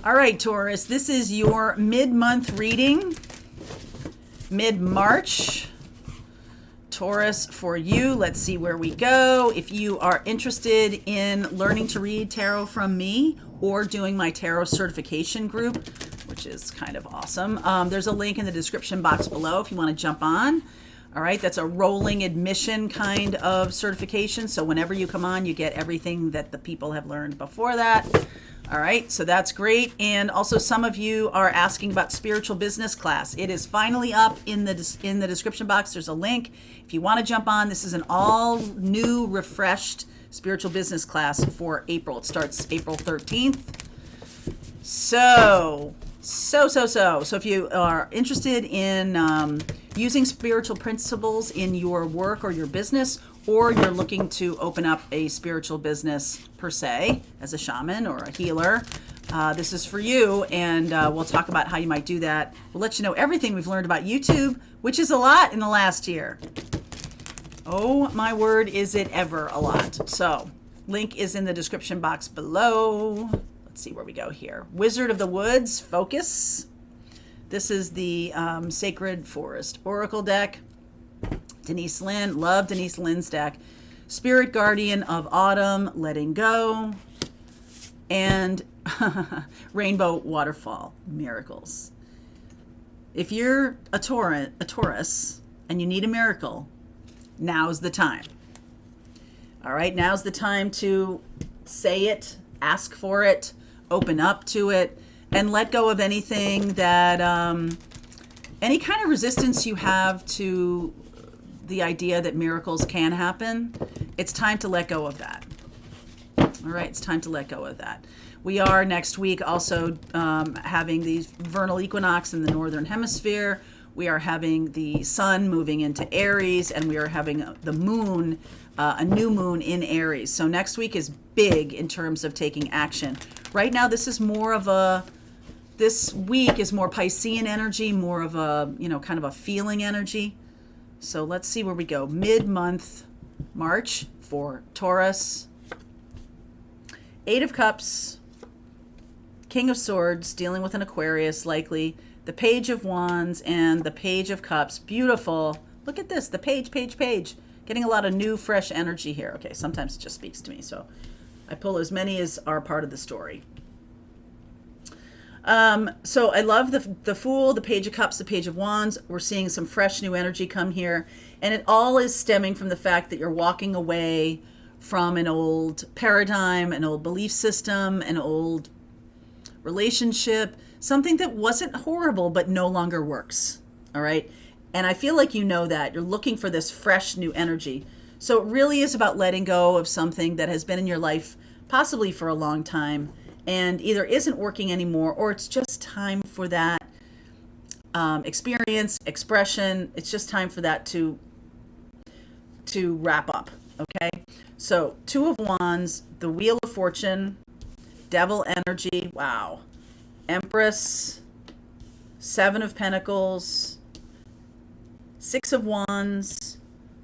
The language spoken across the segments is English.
All right, Taurus, this is your mid-month reading, mid-March. Taurus, for you, let's see where we go. If you are interested in learning to read tarot from me or doing my tarot certification group, which is kind of awesome, there's a link in the description box below if you want to jump on. All right, that's a rolling admission kind of certification. So whenever you come on, you get everything that the people have learned before that. All right, so that's great. And also some of you are asking about spiritual business class. It is finally up in the description box. There's a link. If you want to jump on, this is an all new, refreshed spiritual business class for April. It starts April 13th. So if you are interested in using spiritual principles in your work or your business, or you're looking to open up a spiritual business per se as a shaman or a healer, this is for you, and we'll talk about how you might do that. We'll let you know everything we've learned about YouTube, which is a lot in the last year. Oh my word, is it ever a lot. So link is in the description box below. Let's see where we go here. Wizard of the Woods, focus. This is the Sacred Forest Oracle deck. Denise Lynn, love Denise Lynn's deck. Spirit Guardian of Autumn, letting go. And Rainbow Waterfall, miracles. If you're a Taurus, and you need a miracle, now's the time. All right, now's the time to say it, ask for it, open up to it, and let go of anything that, any kind of resistance you have to the idea that miracles can happen. It's time to let go of that. All right, it's time to let go of that. We are next week also having the vernal equinox in the northern hemisphere. We are having the sun moving into Aries, and we are having the moon, a new moon in Aries. So next week is big in terms of taking action. Right now, this week is more Piscean energy, more of a, kind of a feeling energy. So let's see where we go. Mid-month March for Taurus. 8 of Cups, King of Swords, dealing with an Aquarius likely, the Page of Wands, and the Page of Cups. Beautiful. Look at this, the page. Getting a lot of new, fresh energy here. Okay, sometimes it just speaks to me, so I pull as many as are part of the story. So I love the Fool, the Page of Cups, the Page of Wands. We're seeing some fresh new energy come here. And it all is stemming from the fact that you're walking away from an old paradigm, an old belief system, an old relationship, something that wasn't horrible but no longer works. All right. And I feel like you know that. You're looking for this fresh new energy. So it really is about letting go of something that has been in your life possibly for a long time, and either isn't working anymore, or it's just time for that experience, expression. It's just time for that to wrap up, okay? So 2 of Wands, the Wheel of Fortune, Devil energy, wow. Empress, 7 of Pentacles, 6 of Wands,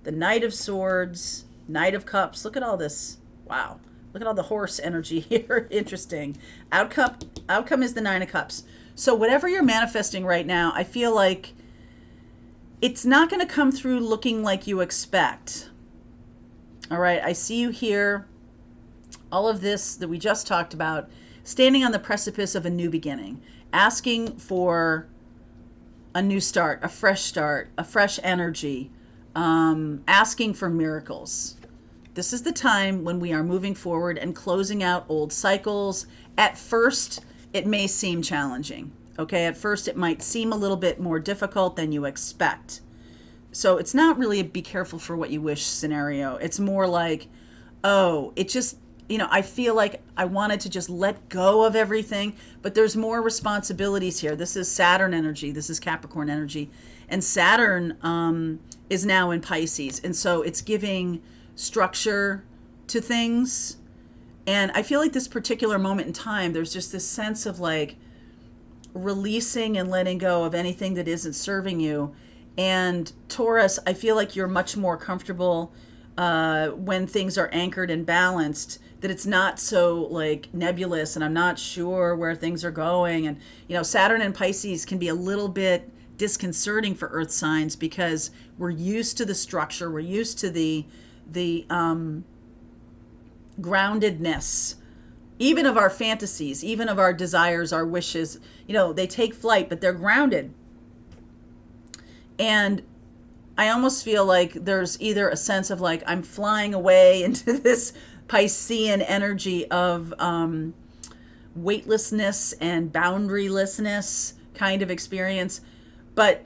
the Knight of Swords, Knight of Cups. Look at all this, wow. Look at all the horse energy here. Interesting. Outcome is the 9 of Cups. So whatever you're manifesting right now, I feel like it's not going to come through looking like you expect. All right. I see you here. All of this that we just talked about, standing on the precipice of a new beginning, asking for a new start, a fresh energy, asking for miracles. This is the time when we are moving forward and closing out old cycles. At first, it may seem challenging. Okay, at first it might seem a little bit more difficult than you expect. So it's not really a be careful for what you wish scenario. It's more like, it just, I feel like I wanted to just let go of everything, but there's more responsibilities here. This is Saturn energy. This is Capricorn energy. And Saturn is now in Pisces. And so it's giving structure to things. And I feel like this particular moment in time, there's just this sense of like releasing and letting go of anything that isn't serving you. And Taurus, I feel like you're much more comfortable when things are anchored and balanced that it's not so like nebulous and I'm not sure where things are going. And, Saturn and Pisces can be a little bit disconcerting for earth signs because we're used to the structure. We're used to the groundedness, even of our fantasies, even of our desires, our wishes. They take flight, but they're grounded. And I almost feel like there's either a sense of like I'm flying away into this Piscean energy of weightlessness and boundarylessness kind of experience. But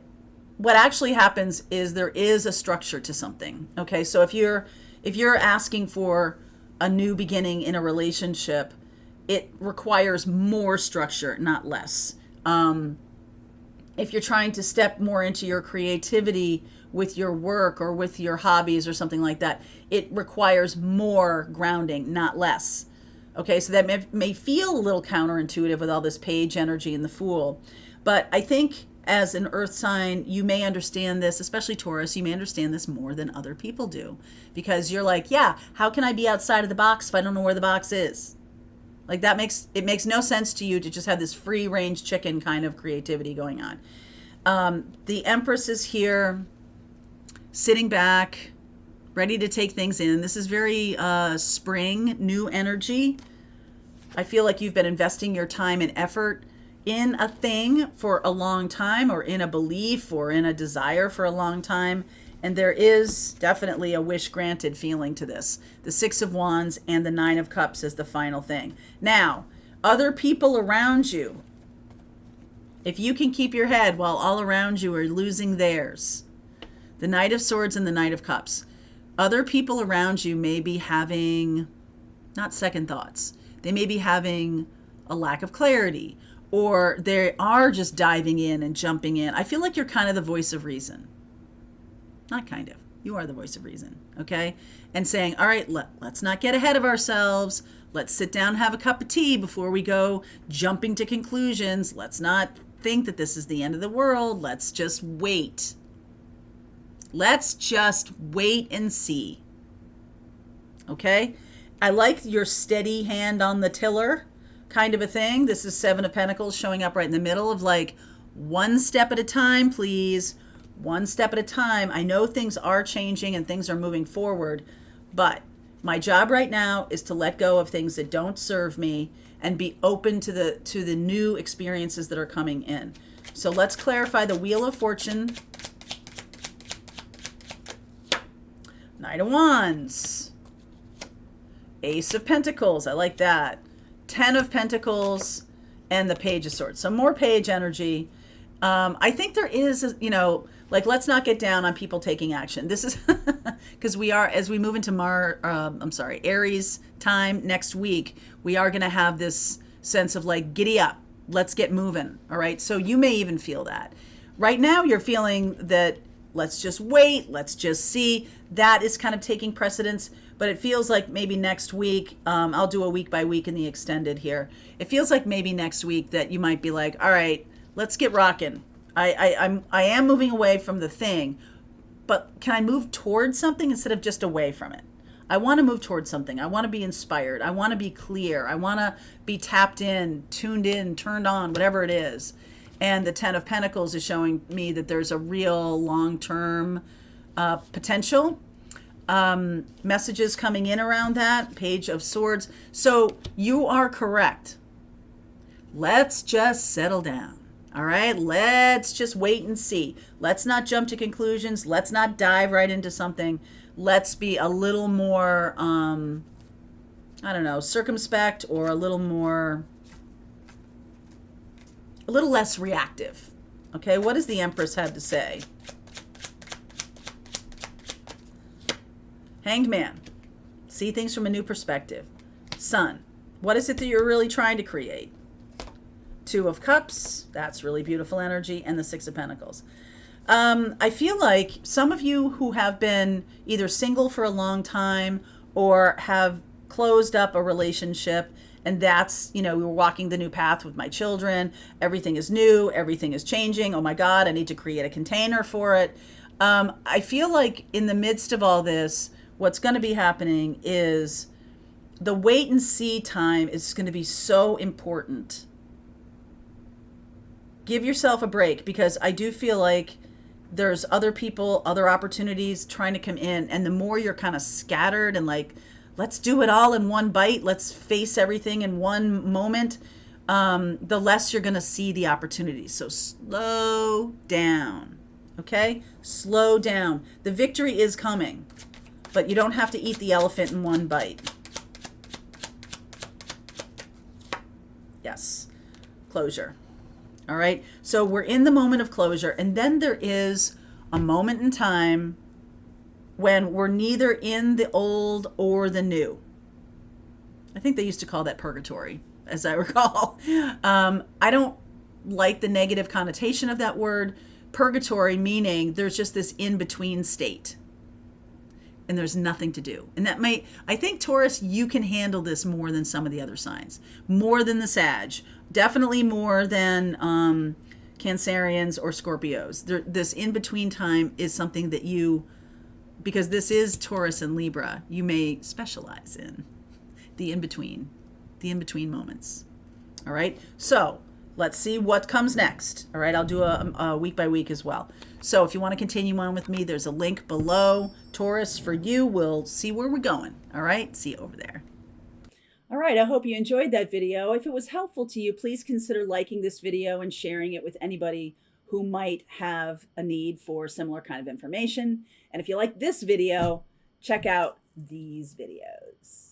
what actually happens is there is a structure to something. Okay, so if you're asking for a new beginning in a relationship, it requires more structure, not less. If you're trying to step more into your creativity with your work or with your hobbies or something like that, it requires more grounding, not less. Okay, so that may feel a little counterintuitive with all this page energy and the Fool. But I think as an earth sign, you may understand this, especially Taurus, you may understand this more than other people do. Because you're like, yeah, how can I be outside of the box if I don't know where the box is? Like it makes no sense to you to just have this free range chicken kind of creativity going on. The Empress is here, sitting back, ready to take things in. This is very spring, new energy. I feel like you've been investing your time and effort in a thing for a long time, or in a belief or in a desire for a long time. And there is definitely a wish granted feeling to this. The Six of Wands and the Nine of Cups is the final thing. Now, other people around you, if you can keep your head while all around you are losing theirs, the Knight of Swords and the Knight of Cups, other people around you may be having, not second thoughts, they may be having a lack of clarity, or they are just diving in and jumping in. I feel like you're kind of the voice of reason. Not kind of. You are the voice of reason, okay? And saying, all right, let's not get ahead of ourselves. Let's sit down and have a cup of tea before we go jumping to conclusions. Let's not think that this is the end of the world. Let's just wait. Let's just wait and see. Okay? I like your steady hand on the tiller kind of a thing. This is Seven of Pentacles showing up right in the middle of like, one step at a time, please. One step at a time. I know things are changing and things are moving forward, but my job right now is to let go of things that don't serve me and be open to the new experiences that are coming in. So let's clarify the Wheel of Fortune. Knight of Wands. Ace of Pentacles. I like that. 10 of Pentacles and the Page of Swords. So more page energy. I think there is, like, let's not get down on people taking action. This is because we are, as we move into Aries time next week, we are going to have this sense of like, giddy up, let's get moving. All right. So you may even feel that right now. You're feeling that let's just wait. Let's just see. That is kind of taking precedence, but it feels like maybe next week, I'll do a week by week in the extended here. It feels like maybe next week that you might be like, all right, let's get rocking. I am moving away from the thing, but can I move towards something instead of just away from it? I want to move towards something. I want to be inspired. I want to be clear. I want to be tapped in, tuned in, turned on, whatever it is. And the 10 of Pentacles is showing me that there's a real long-term potential. Messages coming in around that. Page of Swords. So you are correct. Let's just settle down. All right, let's just wait and see. Let's not jump to conclusions. Let's not dive right into something. Let's be a little more, circumspect, or a little less reactive. Okay, what does the Empress have to say? Hanged Man. See things from a new perspective. Sun. What is it that you're really trying to create? Two of Cups, that's really beautiful energy, and the Six of Pentacles. I feel like some of you who have been either single for a long time or have closed up a relationship, and that's, we were walking the new path with my children. Everything is new. Everything is changing. Oh my God, I need to create a container for it. I feel like in the midst of all this, what's going to be happening is the wait and see time is going to be so important. Give yourself a break, because I do feel like there's other people, other opportunities trying to come in. And the more you're kind of scattered and like, let's do it all in one bite, let's face everything in one moment, the less you're going to see the opportunities. So slow down, okay? Slow down. The victory is coming, but you don't have to eat the elephant in one bite. Yes, closure. All right, so we're in the moment of closure, and then there is a moment in time when we're neither in the old or the new. I think they used to call that purgatory, as I recall. I don't like the negative connotation of that word. Purgatory meaning there's just this in-between state, and there's nothing to do. And that I think, Taurus, you can handle this more than some of the other signs, more than the Sag, definitely more than Cancerians or Scorpios. This in-between time is something that you, because this is Taurus and Libra, you may specialize in the in-between moments. All right, so let's see what comes next. All right, I'll do a week by week as well. So if you want to continue on with me, there's a link below. Taurus, for you, we'll see where we're going. All right, see you over there. All right, I hope you enjoyed that video. If it was helpful to you, please consider liking this video and sharing it with anybody who might have a need for similar kind of information. And if you like this video, check out these videos.